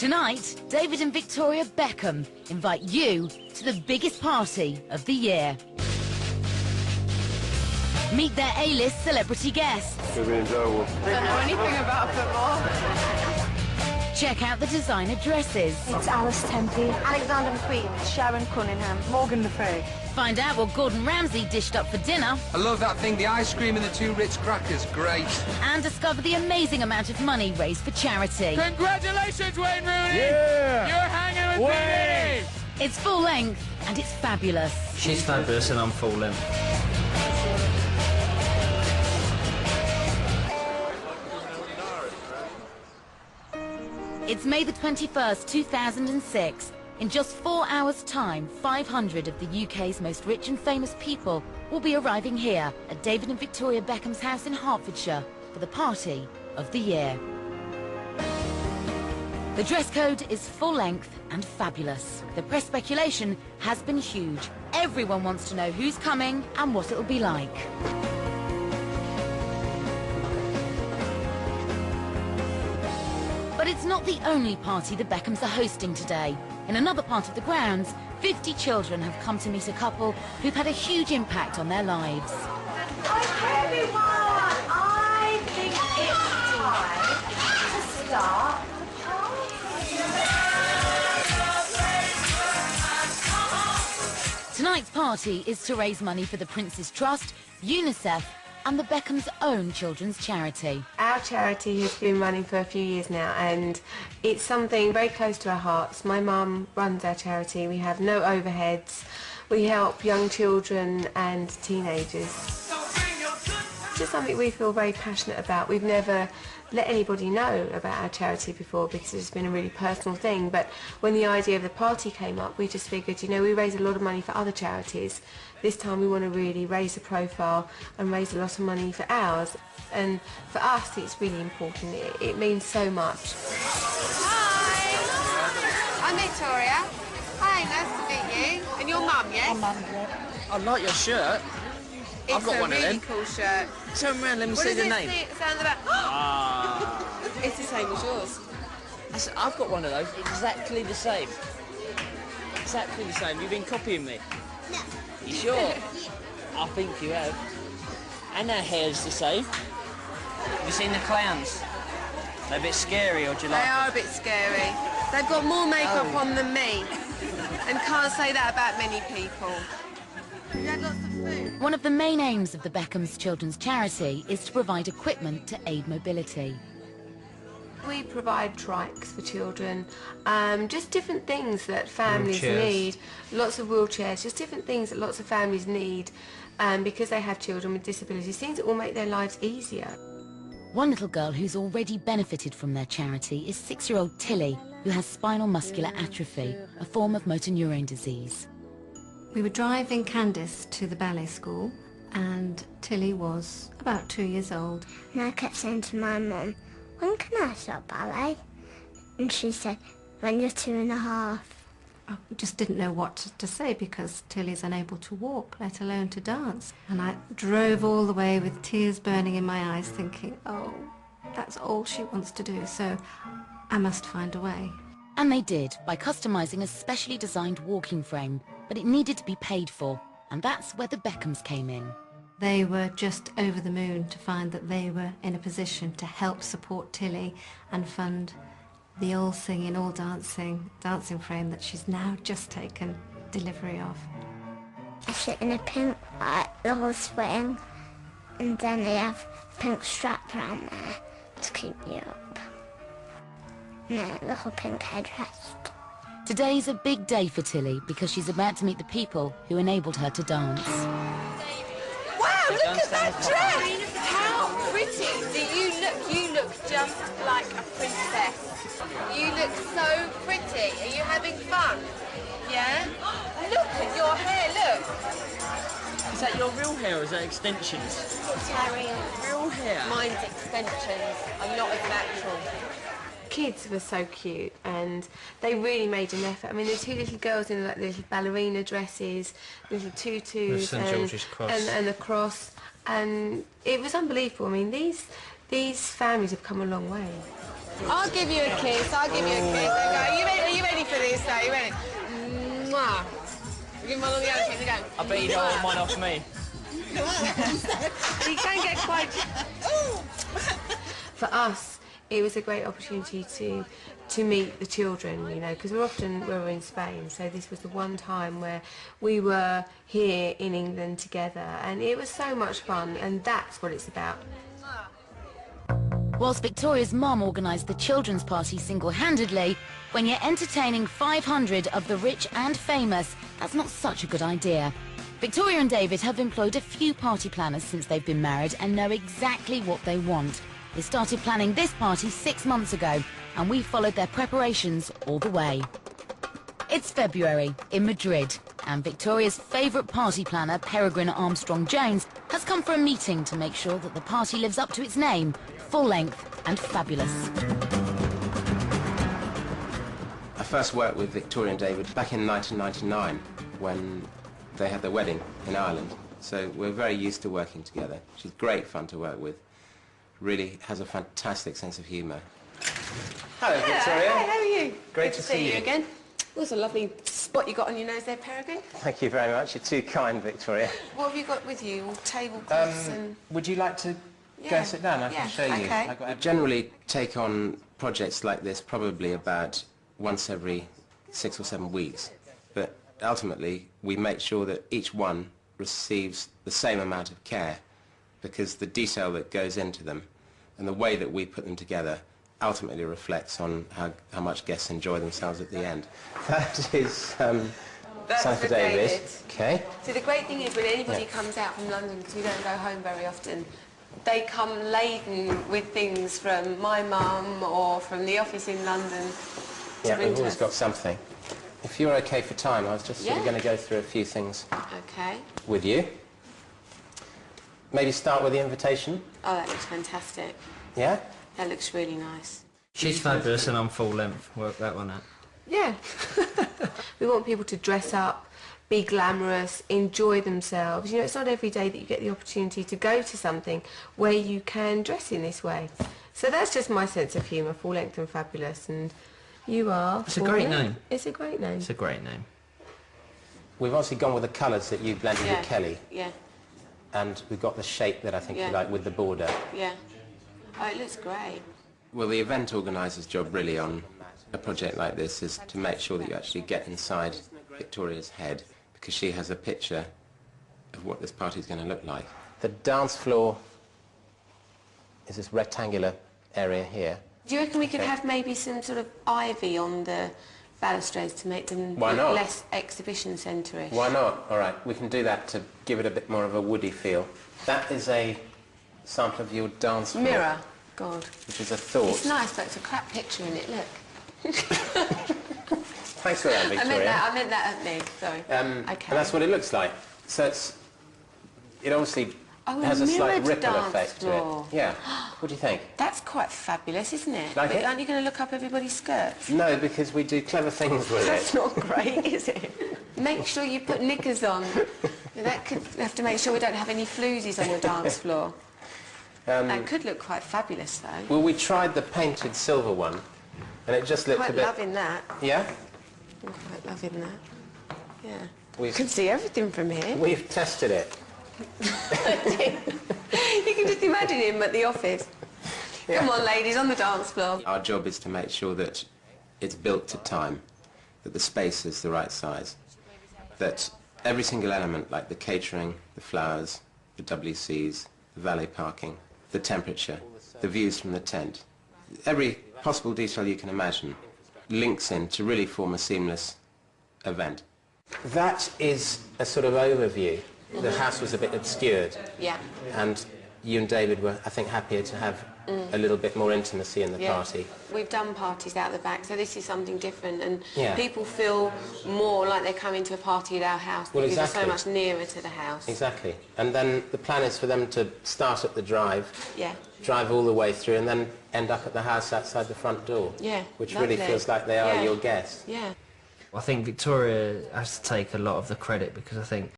Tonight, David and Victoria Beckham invite you to the biggest party of the year. Meet their A-list celebrity guests. It'll be enjoyable. I don't know anything about football. Check out the designer dresses. It's Alice Tempe, Alexander McQueen, Sharon Cunningham, Morgan Le Fay. Find out what Gordon Ramsay dished up for dinner. I love that thing, the ice cream and the 2 Ritz crackers, great. And discover the amazing amount of money raised for charity. Congratulations, Wayne Rooney! Yeah! You're hanging with Wayne! me! It's full length and it's fabulous. She's fabulous and I'm full length. It's May the 21st, 2006. In just 4 hours' time, 500 of the UK's most rich and famous people will be arriving here at David and Victoria Beckham's house in Hertfordshire for the party of the year. The dress code is full length and fabulous. The press speculation has been huge. Everyone wants to know who's coming and what it'll be like. But it's not the only party the Beckhams are hosting today. In another part of the grounds, 50 children have come to meet a couple who've had a huge impact on their lives. Hi everyone! I think it's time to start the party. Tonight's party is to raise money for the Prince's Trust, UNICEF and the Beckhams' own children's charity. Our charity has been running for a few years now and it's something very close to our hearts. My mum runs our charity. We have no overheads. We help young children and teenagers. It's just something we feel very passionate about. We've never let anybody know about our charity before because it's been a really personal thing, but when the idea of the party came up we just figured, you know, we raise a lot of money for other charities. This time we want to really raise the profile and raise a lot of money for ours, and for us it's really important. It means so much. Hi, I'm Victoria. Hi, nice to meet you. And your mum, yes? Mum, yeah. I like your shirt. I've got one of them. It's a really cool shirt. Turn around, let me What see does the it name. say on the back? Ah. It's the same as yours. I've got one of those, exactly the same. Exactly the same. You've been copying me. No. You sure? I think you have. And our hair's the same. Have you seen the clowns? They're a bit scary, or do you like They them? are a bit scary. They've got more makeup on than me. And can't say that about many people. You had lots of food. One of the main aims of the Beckhams' children's charity is to provide equipment to aid mobility. We provide trikes for children, just different things that families need. Lots of wheelchairs, just different things that lots of families need because they have children with disabilities, things that will make their lives easier. One little girl who's already benefited from their charity is 6-year-old Tilly, who has spinal muscular atrophy, a form of motor neurone disease. We were driving Candice to the ballet school and Tilly was about 2 years old. And I kept saying to my mum, when can I start ballet? And she said, when you're 2.5. I just didn't know what to say because Tilly's unable to walk, let alone to dance. And I drove all the way with tears burning in my eyes thinking, oh, that's all she wants to do, so I must find a way. And they did, by customising a specially designed walking frame, but it needed to be paid for, and that's where the Beckhams came in. They were just over the moon to find that they were in a position to help support Tilly and fund the all singing, all dancing frame that she's now just taken delivery of. I sit in a pink little swing and then they have a pink strap around there to keep you up. And then a little pink headrest. Today's a big day for Tilly because she's about to meet the people who enabled her to dance. Wow, look at that dress! How pretty! You look just like a princess. You look so pretty. Are you having fun? Yeah? Look at your hair, look! Is that your real hair or is that extensions? Real hair? Mine's extensions. I'm not as natural. Kids were so cute and they really made an effort. I mean, the 2 little girls in like little ballerina dresses, little tutus St. George's cross. and the cross, and it was unbelievable. I mean, these families have come a long way. I'll give you a kiss. I'll give you a kiss. Okay. Are you ready for this? Are you ready? Mwah. Give him one on the other cheek. You go. I bet you don't want mine off me. You can get quite... For us, it was a great opportunity to meet the children, you know, because we're in Spain, so this was the one time where we were here in England together, and it was so much fun, and that's what it's about. Whilst Victoria's mum organised the children's party single-handedly, when you're entertaining 500 of the rich and famous, that's not such a good idea. Victoria and David have employed a few party planners since they've been married and know exactly what they want. They started planning this party 6 months ago, and we followed their preparations all the way. It's February in Madrid, and Victoria's favourite party planner, Peregrine Armstrong-Jones, has come for a meeting to make sure that the party lives up to its name, full length and fabulous. I first worked with Victoria and David back in 1999 when they had their wedding in Ireland. So we're very used to working together. She's great fun to work with. Really has a fantastic sense of humour. Hello, Victoria. Hi, how are you? Great Good to see you again. What's a lovely spot you got on your nose there, Peregrine? Thank you very much. You're too kind, Victoria. What have you got with you? All tablecloths and... Would you like to go Yeah. and sit down? I Yeah, can show you. okay. I generally take on projects like this probably about once every 6 or 7 weeks. But ultimately, we make sure that each one receives the same amount of care, because the detail that goes into them and the way that we put them together ultimately reflects on how much guests enjoy themselves at the end. That is That's something for for David. David. Okay. So the great thing is when anybody comes out from London, because we don't go home very often, they come laden with things from my mum or from the office in London to Yeah, bring we've to always us. got something. If you're okay for time, I was just sort of Yeah. going to go through a few things Okay. with you. Maybe start with the invitation. Oh, that looks fantastic. Yeah? That looks really nice. She's fabulous and I'm full length. Work that one out. Yeah. We want people to dress up, be glamorous, enjoy themselves. You know, it's not every day that you get the opportunity to go to something where you can dress in this way. So that's just my sense of humour, full length and fabulous, and you are... It's a great name. It's a great name. It's a great name. We've obviously gone with the colours that you blended Yeah. with Kelly, Yeah, and we've got the shape that I think Yeah. you like with the border. yeah. Oh, it looks great. Well, the event organiser's job really on a project like this is to make sure that you actually get inside Victoria's head, because she has a picture of what this party's going to look like. The dance floor is this rectangular area here. Do you reckon we could have maybe some sort of ivy on the balustrades to make them Why look not? less exhibition centre-ish? Why not? All right, we can do that to give it a bit more of a woody feel. That is a sample of your dance floor. Mirror. God. Which is a thought. It's nice, but it's a crap picture in it, look. Thanks for that, Victoria. I meant that at me, sorry. Okay. And that's what it looks like. So it obviously has a slight mirrored ripple dance effect floor. to it. Yeah. What do you think? That's quite fabulous, isn't it? Like But it? aren't you going to look up everybody's skirts? No, because we do clever things with That's it. not great, is it? Make sure you put knickers on. That could have to make sure we don't have any floozies on the dance floor. That could look quite fabulous, though. Well, we tried the painted silver one, and it just looked Quite a bit... loving that. Yeah? I'm quite loving that. Yeah. We've- You can see everything from here. We've tested it. You can just imagine him at the office. Yeah. Come on, ladies, on the dance floor. Our job is to make sure that it's built to time, that the space is the right size, that every single element, like the catering, the flowers, the WCs, the valet parking, the temperature, the views from the tent, every possible detail you can imagine links in to really form a seamless event. That is a sort of overview. The house was a bit obscured, Yeah. and you and David were, I think, happier to have a little bit more intimacy in the Yeah. party. We've done parties out the back, so this is something different, and Yeah. people feel more like they're coming to a party at our house Well, because exactly. we're so much nearer to the house. Exactly. And then the plan is for them to start at the drive, Yeah. drive all the way through, and then end up at the house outside the front door. Yeah, Which really lovely. feels like they are Yeah. your guests. Yeah. I think Victoria has to take a lot of the credit because I think